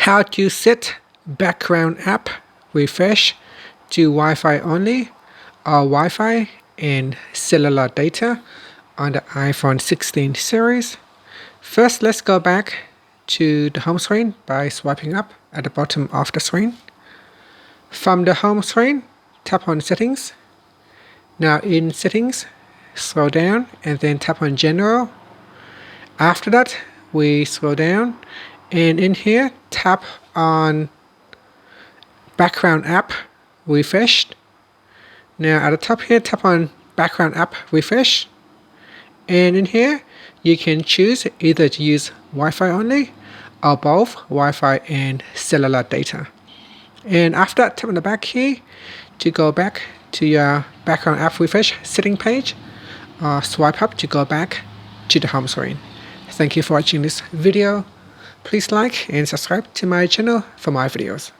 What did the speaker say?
How to set background app refresh to Wi-Fi only or Wi-Fi and cellular data on the iPhone 16 series. First, let's go back to the home screen by swiping up at the bottom of the screen. From the home screen, tap on Settings. Now in Settings, scroll down and then tap on General. After that, we scroll down and in here, tap on Background App Refreshed. Now at the top here, tap on Background App Refresh. And in here, you can choose either to use Wi-Fi only or both Wi-Fi and cellular data. And after that, tap on the back key to go back to your background app refresh setting page, or swipe up to go back to the home screen. Thank you for watching this video. Please like and subscribe to my channel for more videos.